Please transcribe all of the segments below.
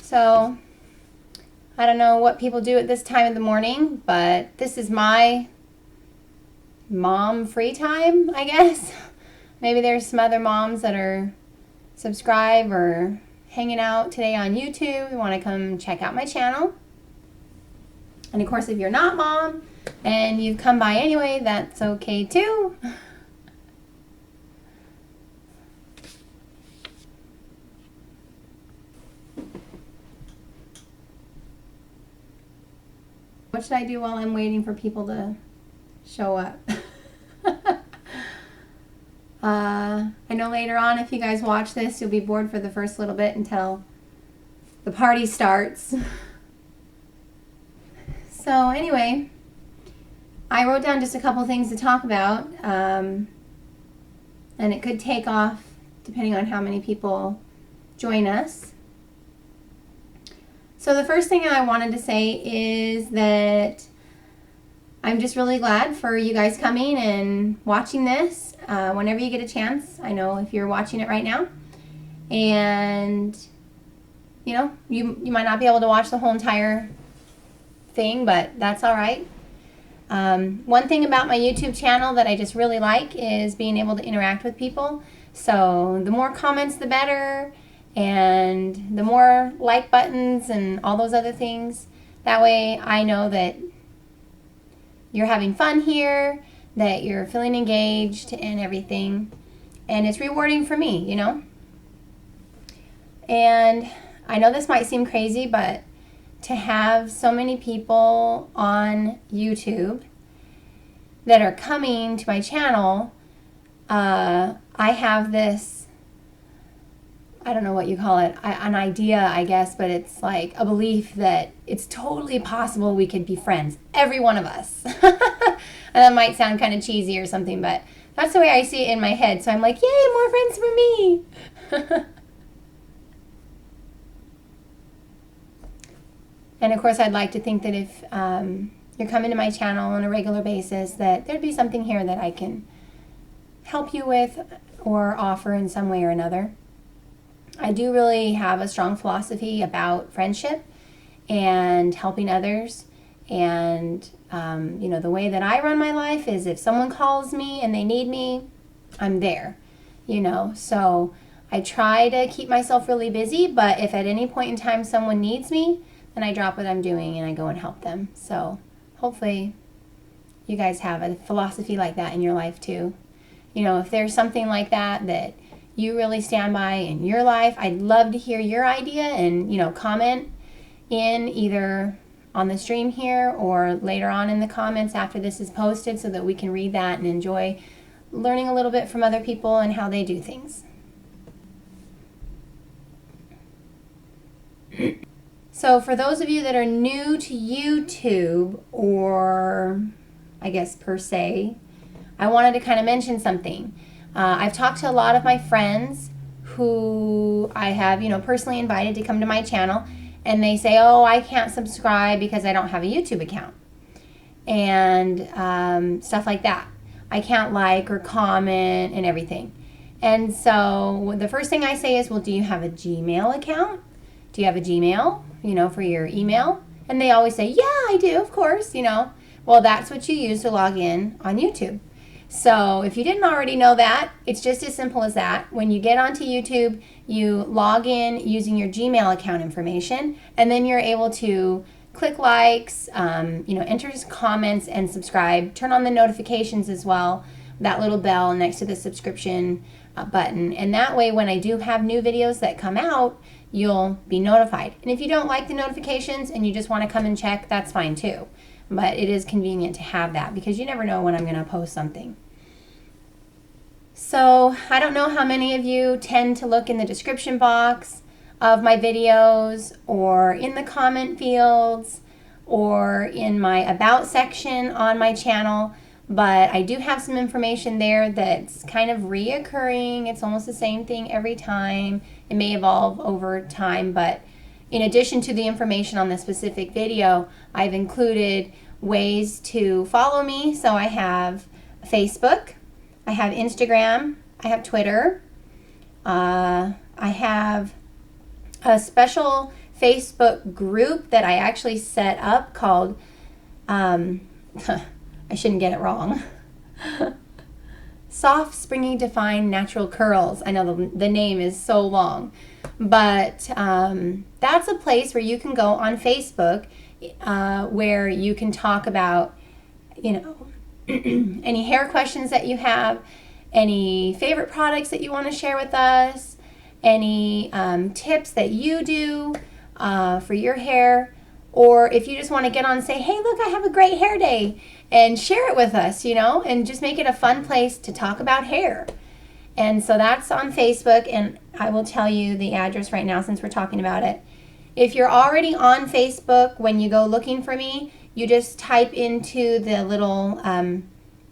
So I don't know what people do at this time of the morning, but this is my mom free time, I guess. Maybe there's some other moms that are subscribed or hanging out today on YouTube. You want to come check out my channel. And of course, if you're not mom and you've come by anyway, that's okay too. What should I do while I'm waiting for people to show up? I know later on, if you guys watch this, you'll be bored for the first little bit until the party starts. So anyway, I wrote down just a couple things to talk about, and it could take off depending on how many people join us. So the first thing I wanted to say is that I'm just really glad for you guys coming and watching this whenever you get a chance. I know if you're watching it right now, and you know, you might not be able to watch the whole entire thing, but that's all right. One thing about my YouTube channel that I just really like is being able to interact with people. So the more comments, the better, and the more like buttons and all those other things. That way I know that you're having fun here, that you're feeling engaged and everything. And it's rewarding for me, you know? And I know this might seem crazy, but to have so many people on YouTube that are coming to my channel, I have this, I don't know what you call it, an idea, I guess, but it's like a belief that it's totally possible we could be friends, every one of us. And that might sound kind of cheesy or something, but that's the way I see it in my head. So I'm like, yay, more friends for me. And of course, I'd like to think that if you're coming to my channel on a regular basis, that there'd be something here that I can help you with or offer in some way or another. I do really have a strong philosophy about friendship and helping others. And, you know, the way that I run my life is if someone calls me and they need me, I'm there, you know. So I try to keep myself really busy, but if at any point in time someone needs me, then I drop what I'm doing and I go and help them. So hopefully you guys have a philosophy like that in your life too. You know, if there's something like that that you really stand by in your life, I'd love to hear your idea and, you know, comment in either on the stream here or later on in the comments after this is posted so that we can read that and enjoy learning a little bit from other people and how they do things. So for those of you that are new to YouTube, or I guess per se, I wanted to kind of mention something. I've talked to a lot of my friends who I have, you know, personally invited to come to my channel, and they say, oh, I can't subscribe because I don't have a YouTube account, and stuff like that. I can't like or comment and everything. And so the first thing I say is, well, do you have a Gmail account? Do you have a Gmail, you know, for your email? And they always say, yeah, I do, of course, you know. Well, that's what you use to log in on YouTube. So if you didn't already know that, it's just as simple as that. When you get onto YouTube, you log in using your Gmail account information, and then you're able to click likes, you know, enter comments and subscribe. Turn on the notifications as well, that little bell next to the subscription button. And that way, when I do have new videos that come out, you'll be notified. And if you don't like the notifications and you just want to come and check, that's fine too. But it is convenient to have that because you never know when I'm going to post something. So I don't know how many of you tend to look in the description box of my videos, or in the comment fields, or in my about section on my channel, but I do have some information there that's kind of reoccurring. It's almost the same thing every time. It may evolve over time, but in addition to the information on the specific video, I've included ways to follow me. So I have Facebook, I have Instagram, I have Twitter, I have a special Facebook group that I actually set up called, I shouldn't get it wrong, Soft, Springy, Defined Natural Curls. I know the name is so long, but that's a place where you can go on Facebook where you can talk about, any hair questions that you have, any favorite products that you want to share with us, any tips that you do for your hair, or if you just want to get on and say, hey, look, I have a great hair day, and share it with us, and just make it a fun place to talk about hair. And so that's on Facebook, and I will tell you the address right now since we're talking about it. If you're already on Facebook, when you go looking for me, you just type into the little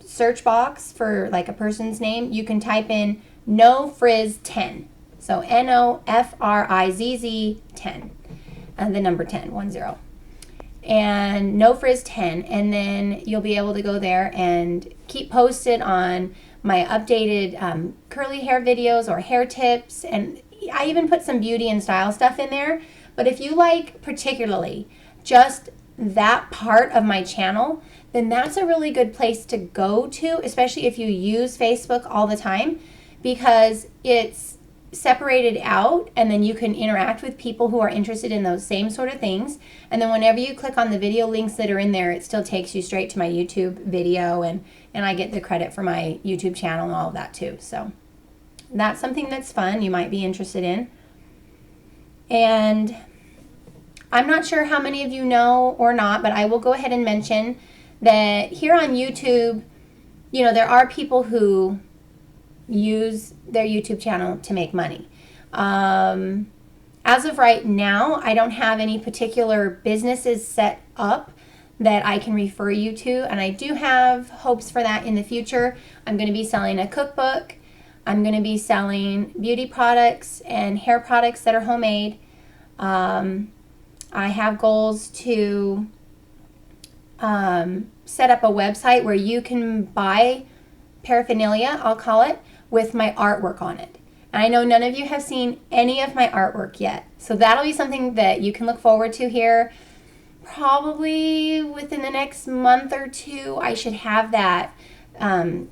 search box for like a person's name. You can type in No Frizz 10. So NOFRIZZ 10. The number 10, 10. And No Frizz 10. And then you'll be able to go there and keep posted on my updated curly hair videos or hair tips. And I even put some beauty and style stuff in there. But if you like particularly just that part of my channel, then that's a really good place to go to, especially if you use Facebook all the time, because it's separated out and then you can interact with people who are interested in those same sort of things. And then whenever you click on the video links that are in there, it still takes you straight to my YouTube video, and I get the credit for my YouTube channel and all of that too. So that's something that's fun you might be interested in. And I'm not sure how many of you know or not, but I will go ahead and mention that here on YouTube, there are people who use their YouTube channel to make money. As of right now, I don't have any particular businesses set up that I can refer you to, and I do have hopes for that in the future. I'm going to be selling a cookbook. I'm going to be selling beauty products and hair products that are homemade. I have goals to set up a website where you can buy paraphernalia, I'll call it, with my artwork on it. And I know none of you have seen any of my artwork yet. So that'll be something that you can look forward to here. Probably within the next month or two, I should have that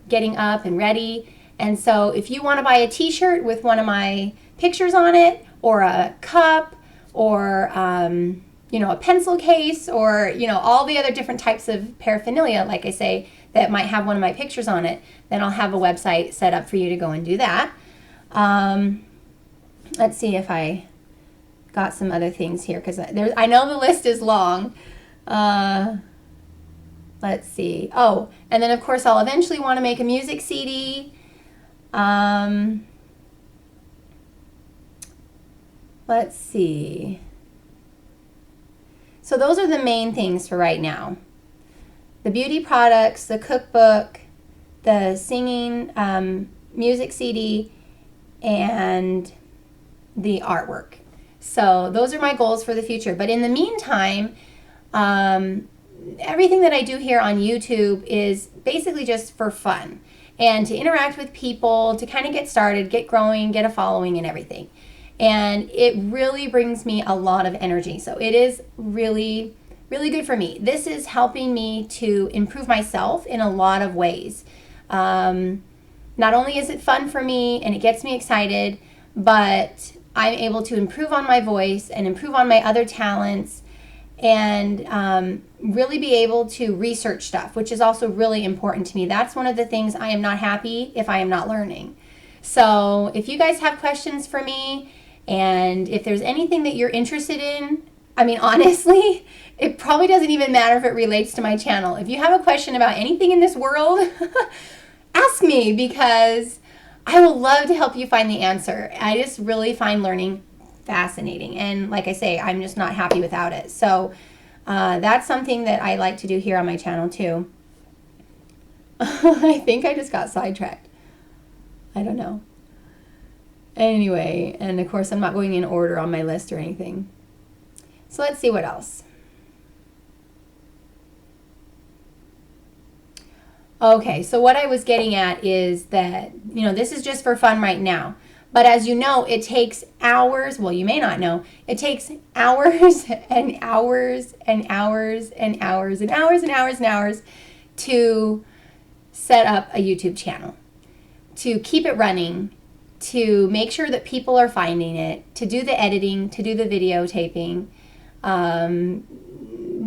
getting up and ready. And so if you want to buy a t-shirt with one of my pictures on it, or a cup, or a pencil case, or all the other different types of paraphernalia, like I say, that might have one of my pictures on it, then I'll have a website set up for you to go and do that. Let's see if I got some other things here, because I know the list is long. Let's see. Oh, and then of course I'll eventually want to make a music CD. Let's see. So those are the main things for right now. The beauty products, the cookbook, the singing music CD, and the artwork. So those are my goals for the future. But in the meantime, everything that I do here on YouTube is basically just for fun and to interact with people, to kind of get started, get growing, get a following and everything. And it really brings me a lot of energy. So it is really, really good for me. This is helping me to improve myself in a lot of ways. Not only is it fun for me and it gets me excited, but I'm able to improve on my voice and improve on my other talents, and really be able to research stuff, which is also really important to me. That's one of the things I am not happy if I am not learning. So if you guys have questions for me, and if there's anything that you're interested in, I mean, honestly, it probably doesn't even matter if it relates to my channel. If you have a question about anything in this world, ask me, because I will love to help you find the answer. I just really find learning fascinating. And like I say, I'm just not happy without it. So that's something that I like to do here on my channel too. I think I just got sidetracked. I don't know. Anyway, and of course I'm not going in order on my list or anything. So let's see what else. Okay, so what I was getting at is that, this is just for fun right now. But as you know, it takes hours. Well, you may not know. It takes hours and hours and hours and hours and hours and hours and hours to set up a YouTube channel, to keep it running, to make sure that people are finding it, to do the editing, to do the videotaping,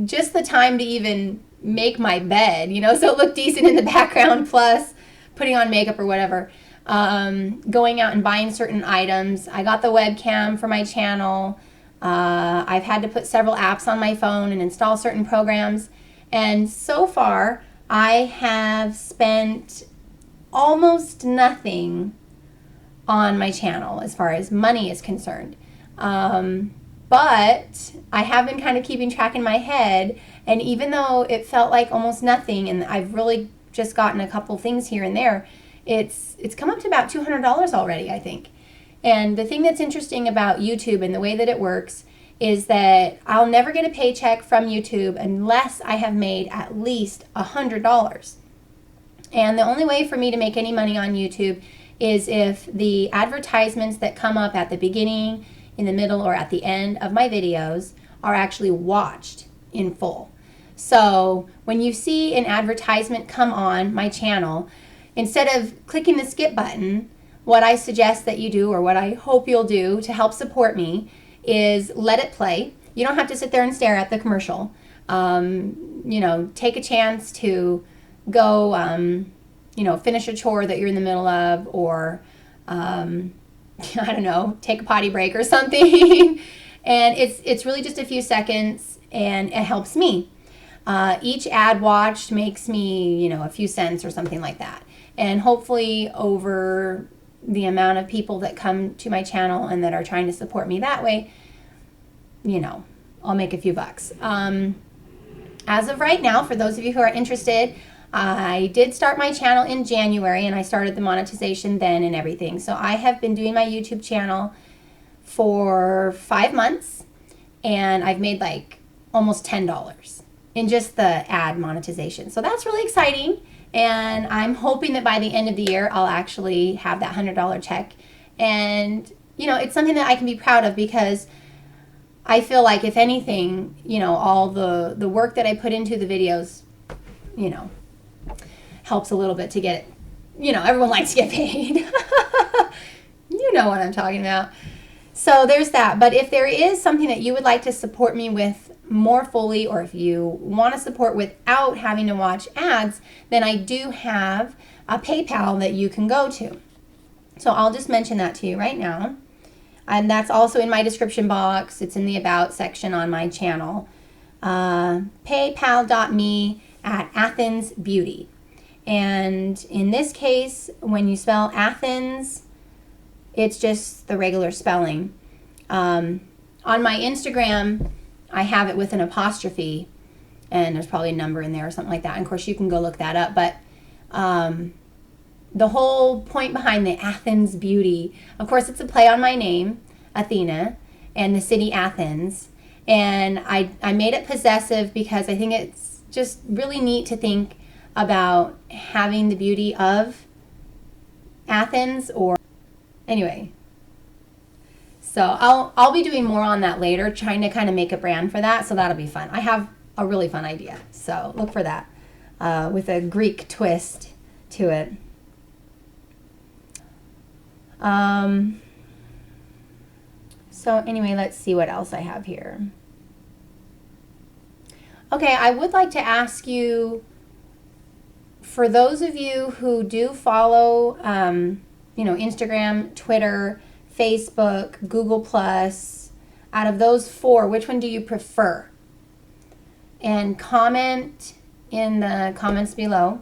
just the time to even make my bed, so it looked decent in the background, plus putting on makeup or whatever. Going out and buying certain items. I got the webcam for my channel. I've had to put several apps on my phone and install certain programs. And so far, I have spent almost nothing on my channel as far as money is concerned. But I have been kind of keeping track in my head, and even though it felt like almost nothing, and I've really just gotten a couple things here and there, it's come up to about $200 already, I think. And the thing that's interesting about YouTube and the way that it works is that I'll never get a paycheck from YouTube unless I have made at least $100. And the only way for me to make any money on YouTube is if the advertisements that come up at the beginning, in the middle, or at the end of my videos are actually watched in full. So when you see an advertisement come on my channel, instead of clicking the skip button, what I suggest that you do, or what I hope you'll do to help support me, is let it play. You don't have to sit there and stare at the commercial. Take a chance to go, finish a chore that you're in the middle of, or, I don't know, take a potty break or something. And it's really just a few seconds, and it helps me. Each ad watched makes me, a few cents or something like that. And hopefully over the amount of people that come to my channel and that are trying to support me that way, I'll make a few bucks. As of right now, for those of you who are interested, I did start my channel in January, and I started the monetization then and everything. So I have been doing my YouTube channel for 5 months, and I've made like almost $10 in just the ad monetization. So that's really exciting, and I'm hoping that by the end of the year I'll actually have that $100 check. And it's something that I can be proud of, because I feel like, if anything, all the work that I put into the videos, helps a little bit to get it. Everyone likes to get paid. You know what I'm talking about. So there's that. But if there is something that you would like to support me with more fully, or if you want to support without having to watch ads, then I do have a PayPal that you can go to. So I'll just mention that to you right now. And that's also in my description box. It's in the About section on my channel. PayPal.me/AthensBeauty. And in this case, when you spell Athens, it's just the regular spelling. On my Instagram, I have it with an apostrophe, and there's probably a number in there or something like that. And of course, you can go look that up. But the whole point behind the Athens Beauty, of course, it's a play on my name, Athena, and the city Athens. And I made it possessive because I think it's just really neat to think about having the beauty of Athens, or anyway. So I'll be doing more on that later, trying to kind of make a brand for that. So that'll be fun. I have a really fun idea. So look for that with a Greek twist to it. So anyway, let's see what else I have here. Okay, I would like to ask you, for those of you who do follow, Instagram, Twitter, Facebook, Google+, out of those 4, which one do you prefer? And comment in the comments below.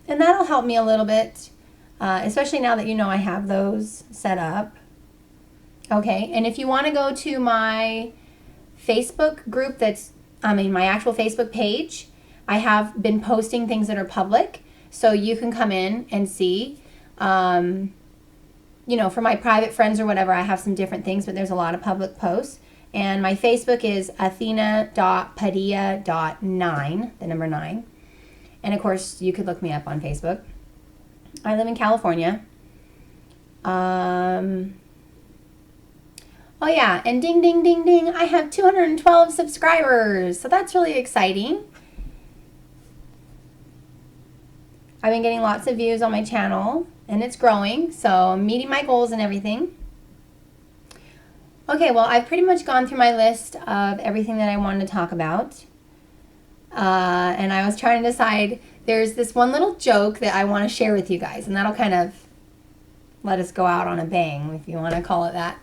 And that'll help me a little bit, especially now that I have those set up. Okay, and if you want to go to my Facebook group, my actual Facebook page, I have been posting things that are public, so you can come in and see. For my private friends or whatever, I have some different things, but there's a lot of public posts. And my Facebook is Athena.Padilla.9, the number 9. And of course, you could look me up on Facebook. I live in California. Oh yeah, and ding, ding, ding, ding, I have 212 subscribers. So that's really exciting. I've been getting lots of views on my channel, and it's growing, so I'm meeting my goals and everything. Okay, well, I've pretty much gone through my list of everything that I wanted to talk about. And I was trying to decide, there's this one little joke that I want to share with you guys, and that'll kind of let us go out on a bang, if you want to call it that.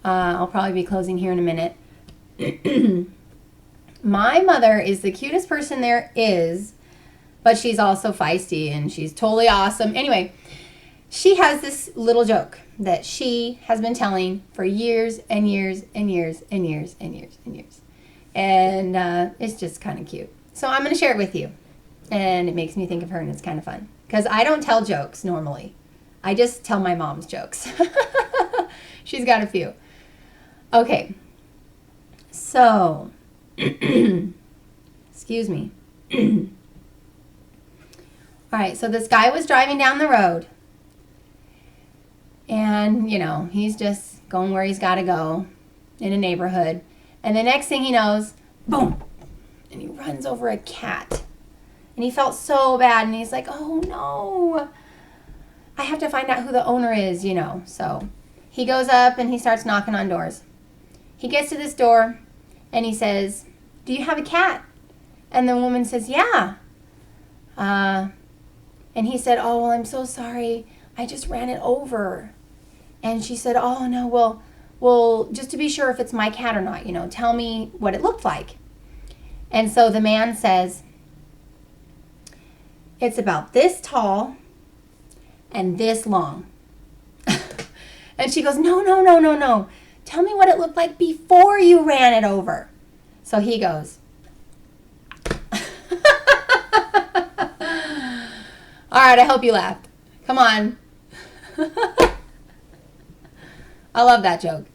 I'll probably be closing here in a minute. My mother is the cutest person there is, but she's also feisty and she's totally awesome. Anyway, she has this little joke that she has been telling for years and years and years and years and years and years. And it's just kind of cute. So I'm going to share it with you. And it makes me think of her, and it's kind of fun. Because I don't tell jokes normally. I just tell my mom's jokes. She's got a few. Okay. So, excuse me. All right, so this guy was driving down the road. And, you know, he's just going where he's got to go in a neighborhood. And the next thing he knows, boom, and he runs over a cat. And he felt so bad, and he's like, oh no, I have to find out who the owner is, you know. So he goes up and he starts knocking on doors. He gets to this door and he says, do you have a cat? And the woman says, yeah. And he said, oh, well, I'm so sorry. I just ran it over. And she said, oh, no, well, just to be sure if it's my cat or not, you know, tell me what it looked like. And so the man says, it's about this tall and this long. And she goes, no, no, no, no, no. Tell me what it looked like before you ran it over. So he goes, all right, I hope you laughed. Come on. I love that joke.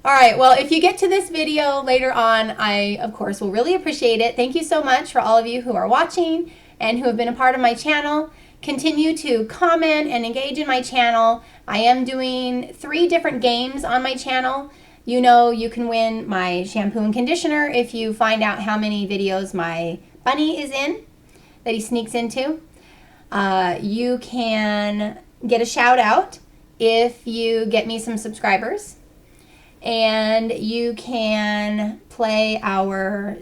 All right, well, if you get to this video later on, I, of course, will really appreciate it. Thank you so much for all of you who are watching and who have been a part of my channel. Continue to comment and engage in my channel. I am doing 3 different games on my channel. You know, you can win my shampoo and conditioner if you find out how many videos my bunny is in, that he sneaks into. You can get a shout out if you get me some subscribers. And you can play our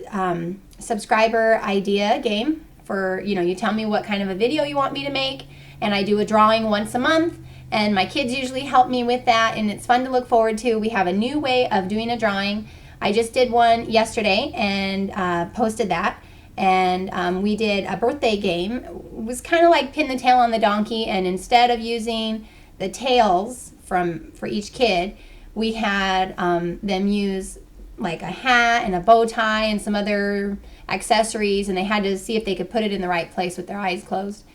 subscriber idea game for, you know, you tell me what kind of a video you want me to make, and I do a drawing once a month, and my kids usually help me with that, and it's fun to look forward to. We have a new way of doing a drawing. I just did one yesterday and posted that, and we did a birthday game. It was kind of like pin the tail on the donkey, and instead of using the tails for each kid, we had them use like a hat and a bow tie and some other accessories, and they had to see if they could put it in the right place with their eyes closed.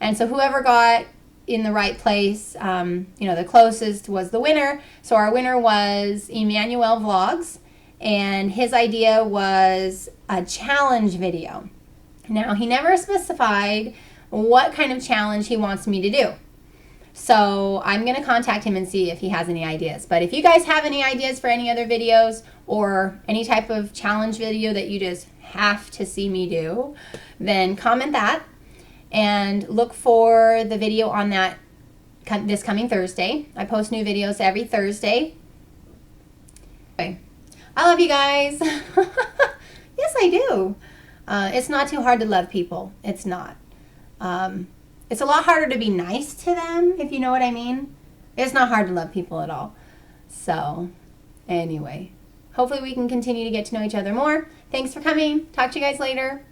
And so whoever got in the right place, you know, the closest was the winner. So our winner was Emmanuel Vlogs, and his idea was a challenge video. Now, he never specified what kind of challenge he wants me to do. So I'm going to contact him and see if he has any ideas. But if you guys have any ideas for any other videos or any type of challenge video that you just have to see me do, then comment that and look for the video on that this coming Thursday. I post new videos every Thursday. Okay. I love you guys. Yes, I do. It's not too hard to love people. It's not. It's a lot harder to be nice to them, if you know what I mean. It's not hard to love people at all. So, anyway, hopefully we can continue to get to know each other more. Thanks for coming. Talk to you guys later.